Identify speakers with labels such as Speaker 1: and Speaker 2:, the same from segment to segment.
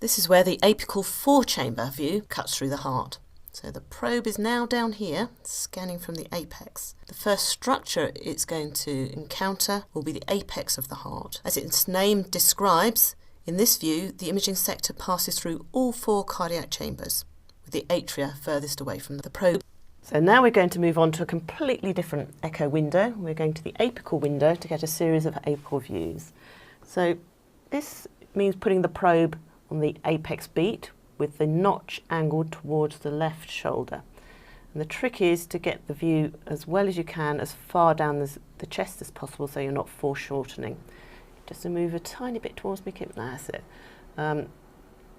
Speaker 1: This is where the apical four-chamber view cuts through the heart. So the probe is now down here, scanning from the apex. The first structure it's going to encounter will be the apex of the heart. As its name describes, in this view, the imaging sector passes through all four cardiac chambers, with the atria furthest away from the probe. So now we're going to move on to a completely different echo window. We're going to the apical window to get a series of apical views. So this means putting the probe on the apex beat, with the notch angled towards the left shoulder. And the trick is to get the view as well as you can, as far down the chest as possible, so you're not foreshortening. Just to move a tiny bit towards me, Kip, that's it.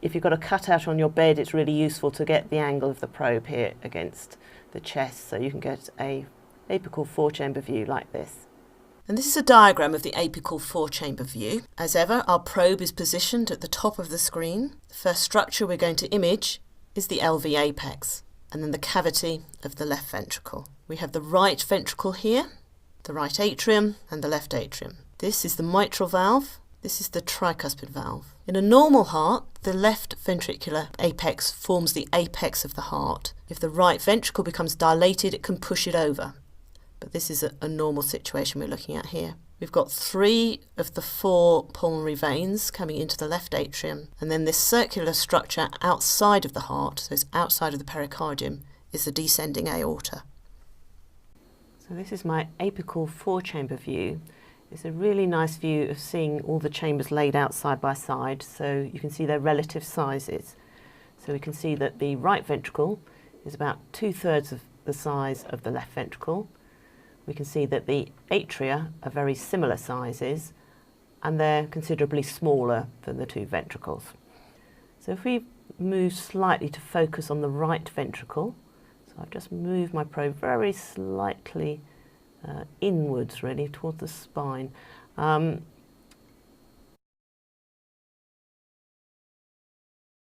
Speaker 1: If you've got a cutout on your bed, it's really useful to get the angle of the probe here against the chest, so you can get a apical four-chamber view like this. And this is a diagram of the apical four-chamber view. As ever, our probe is positioned at the top of the screen. The first structure we're going to image is the LV apex, and then the cavity of the left ventricle. We have the right ventricle here, the right atrium, and the left atrium. This is the mitral valve. This is the tricuspid valve. In a normal heart, the left ventricular apex forms the apex of the heart. If the right ventricle becomes dilated, it can push it over. But this is a normal situation we're looking at here. We've got 3 of the 4 pulmonary veins coming into the left atrium, and then this circular structure outside of the heart, so it's outside of the pericardium, is the descending aorta. So this is my apical four-chamber view. It's a really nice view of seeing all the chambers laid out side by side, so you can see their relative sizes. So we can see that the right ventricle is about 2/3 of the size of the left ventricle. We can see that the atria are very similar sizes, and they're considerably smaller than the 2 ventricles. So if we move slightly to focus on the right ventricle, so I've just moved my probe very slightly inwards, really, towards the spine.